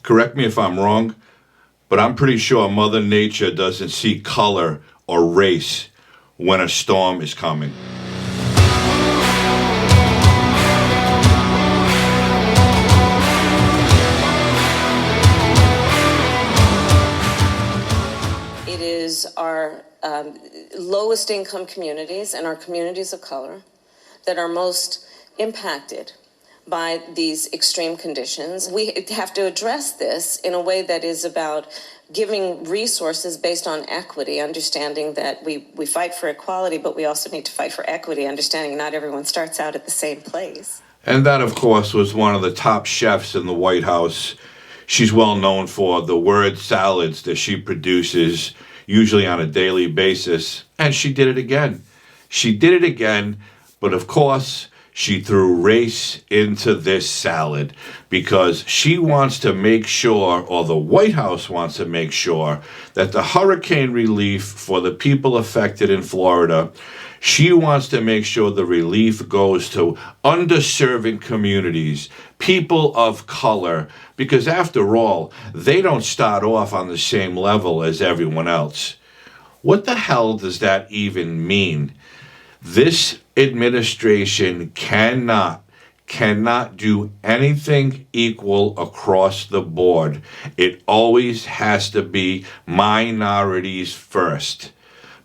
Correct me if I'm wrong, but I'm pretty sure Mother Nature doesn't see color or race when a storm is coming. It is our lowest income communities and our communities of color that are most impacted by these extreme conditions. We have to address this in a way that is about giving resources based on equity, understanding that we fight for equality, but we also need to fight for equity, understanding not everyone starts out at the same place. And that, of course, was one of the top chefs in the White House. She's well known for the word salads that she produces, usually on a daily basis. And she did it again. She did it again, but of course, she threw race into this salad because she wants to make sure, or the White House wants to make sure, that the hurricane relief for the people affected in Florida, she wants to make sure the relief goes to underserving communities, people of color, because after all, they don't start off on the same level as everyone else. What the hell does that even mean? This administration cannot do anything equal across the board. It always has to be minorities first,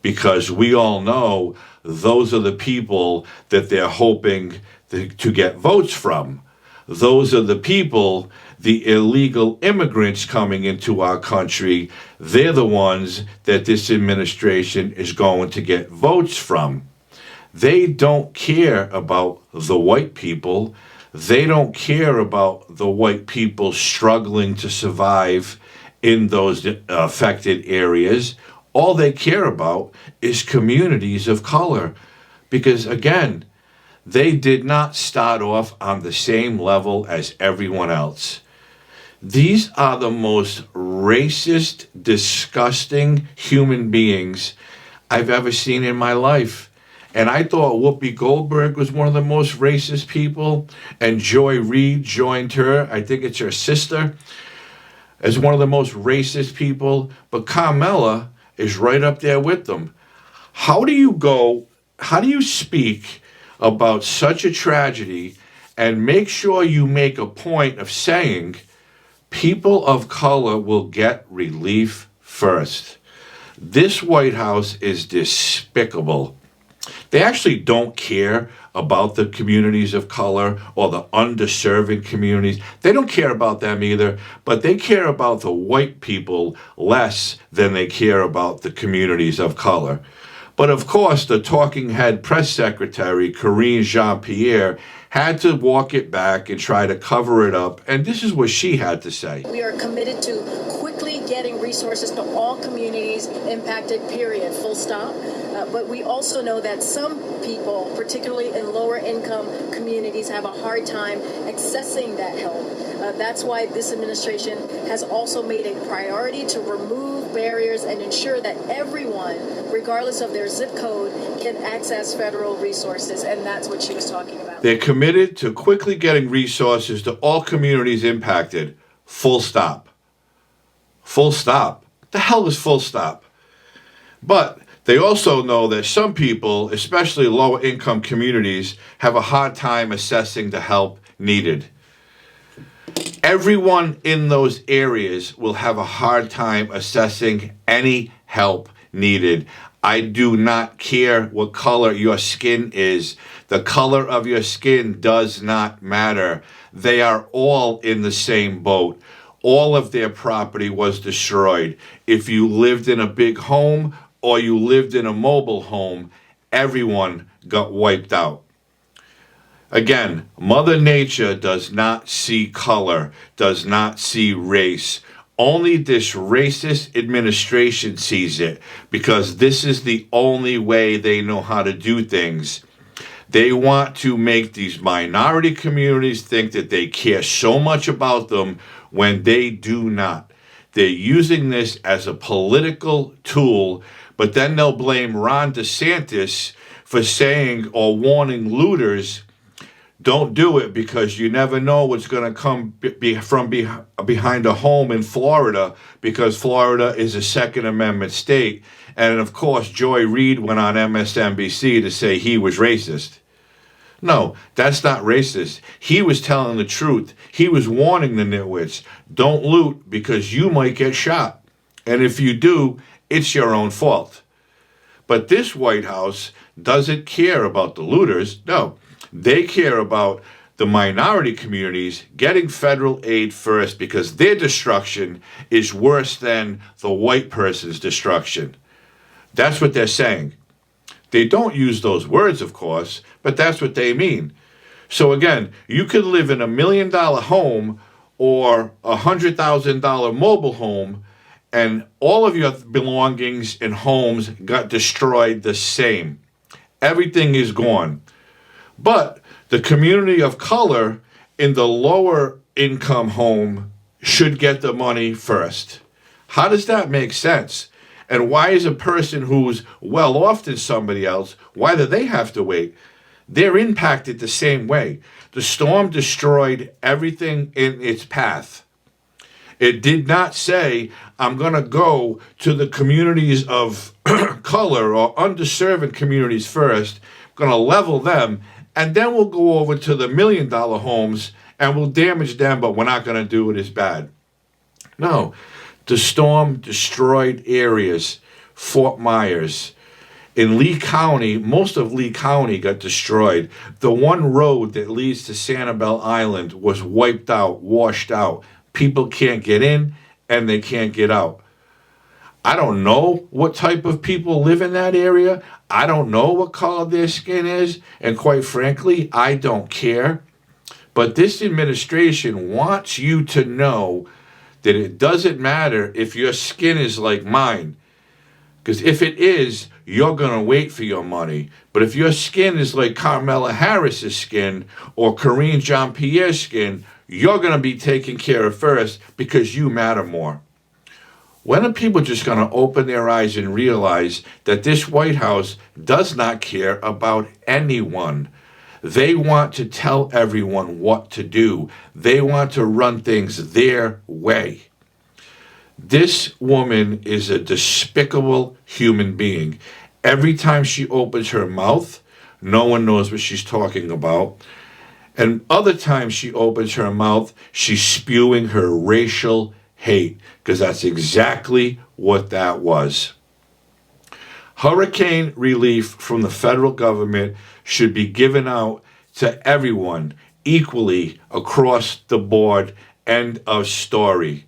because we all know those are the people that they're hoping to get votes from. Those are the people, the illegal immigrants coming into our country, they're the ones that this administration is going to get votes from. They don't care about the white people. They don't care about the white people struggling to survive in those affected areas. All they care about is communities of color. Because again, they did not start off on the same level as everyone else. These are the most racist, disgusting human beings I've ever seen in my life. And I thought Whoopi Goldberg was one of the most racist people, and Joy Reid joined her, I think it's her sister, as one of the most racist people. But Carmela is right up there with them. How do you speak about such a tragedy and make sure you make a point of saying people of color will get relief first? This White House is despicable. They actually don't care about the communities of color or the underserving communities. They don't care about them either, but they care about the white people less than they care about the communities of color. But of course, the talking head press secretary, Karine Jean-Pierre, had to walk it back and try to cover it up. And this is what she had to say. We are committed to quickly getting resources to all communities impacted, period, full stop. But we also know that some people, particularly in lower income communities, have a hard time accessing that help. That's why this administration has also made a priority to remove barriers and ensure that everyone, regardless of their zip code, can access federal resources. And that's what she was talking about. They're committed to quickly getting resources to all communities impacted. Full stop. Full stop. The hell is full stop? But they also know that some people, especially lower income communities, have a hard time assessing the help needed. Everyone in those areas will have a hard time assessing any help needed. I do not care what color your skin is. The color of your skin does not matter. They are all in the same boat. All of their property was destroyed. If you lived in a big home or you lived in a mobile home, everyone got wiped out. Again, Mother Nature does not see color, does not see race. Only this racist administration sees it, because this is the only way they know how to do things. They want to make these minority communities think that they care so much about them when they do not. They're using this as a political tool, but then they'll blame Ron DeSantis for saying or warning looters, Don't do it because you never know what's going to come behind a home in Florida, because Florida is a Second Amendment state. And of course, Joy Reid went on MSNBC to say he was racist. No, that's not racist. He was telling the truth. He was warning the nitwits, don't loot because you might get shot. And if you do, it's your own fault. But this White House doesn't care about the looters. No, they care about the minority communities getting federal aid first, because their destruction is worse than the white person's destruction. That's what they're saying. They don't use those words, of course, but that's what they mean. So again, you could live in $1 million home or $100,000 mobile home, and all of your belongings and homes got destroyed the same. Everything is gone. But the community of color in the lower income home should get the money first. How does that make sense? And why is a person who's well off than somebody else, why do they have to wait? They're impacted the same way. The storm destroyed everything in its path. It did not say, I'm going to go to the communities of color or underserved communities first, going to level them, and then we'll go over to the $1 million homes and we'll damage them, but we're not going to do it as bad. No, the storm destroyed areas. Fort Myers. In Lee County, most of Lee County got destroyed. The one road that leads to Sanibel Island was wiped out, washed out. People can't get in and they can't get out. I don't know what type of people live in that area. I don't know what color their skin is. And quite frankly, I don't care. But this administration wants you to know that it doesn't matter if your skin is like mine. Because if it is, you're going to wait for your money. But if your skin is like Kamala Harris's skin or Karine Jean-Pierre's skin, you're going to be taken care of first because you matter more. When are people just going to open their eyes and realize that this White House does not care about anyone? They want to tell everyone what to do. They want to run things their way. This woman is a despicable human being. Every time she opens her mouth, no one knows what she's talking about. And other times she opens her mouth, she's spewing her racial hate, because that's exactly what that was. Hurricane relief from the federal government should be given out to everyone equally across the board. End of story.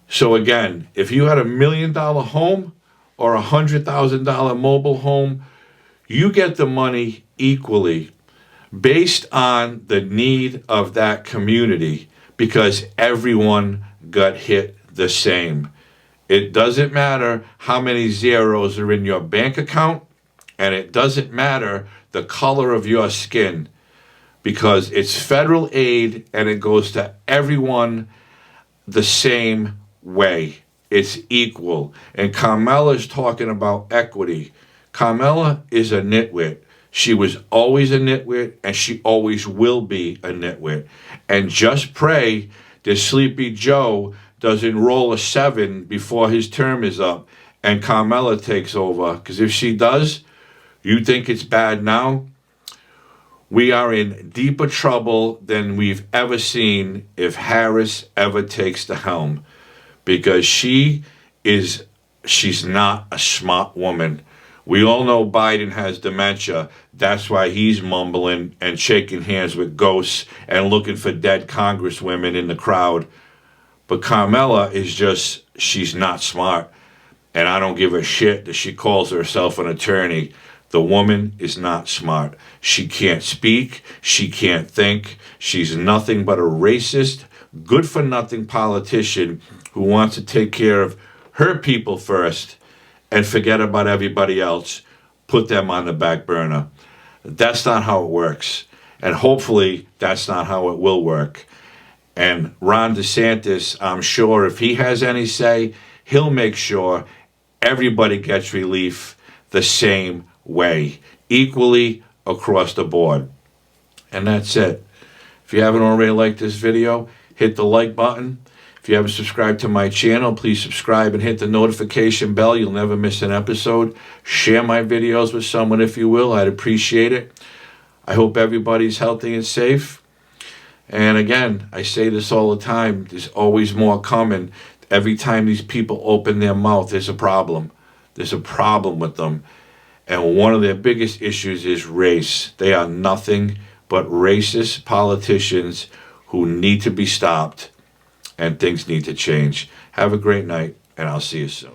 So again, if you had $1 million home or $100,000 mobile home, you get the money equally based on the need of that community, because everyone got hit the same. It doesn't matter how many zeros are in your bank account, and it doesn't matter the color of your skin, because it's federal aid and it goes to everyone the same way. It's equal. And Kamala's talking about equity. Kamala is a nitwit. She was always a nitwit, and she always will be a nitwit. And just pray that Sleepy Joe doesn't roll a 7 before his term is up and Kamala takes over. Because if she does, you think it's bad now? We are in deeper trouble than we've ever seen if Harris ever takes the helm. Because she's not a smart woman. We all know Biden has dementia. That's why he's mumbling and shaking hands with ghosts and looking for dead congresswomen in the crowd. But Kamala is just, she's not smart. And I don't give a shit that she calls herself an attorney. The woman is not smart. She can't speak. She can't think. She's nothing but a racist, good-for-nothing politician who wants to take care of her people first and forget about everybody else, put them on the back burner. That's not how it works. And hopefully that's not how it will work. And Ron DeSantis, I'm sure if he has any say, he'll make sure everybody gets relief the same way, equally across the board. And that's it. If you haven't already liked this video, hit the like button. If you haven't subscribed to my channel, please subscribe and hit the notification bell. You'll never miss an episode. Share my videos with someone if you will. I'd appreciate it. I hope everybody's healthy and safe. And again, I say this all the time. There's always more coming. Every time these people open their mouth, there's a problem. There's a problem with them. And one of their biggest issues is race. They are nothing but racist politicians who need to be stopped. And things need to change. Have a great night, and I'll see you soon.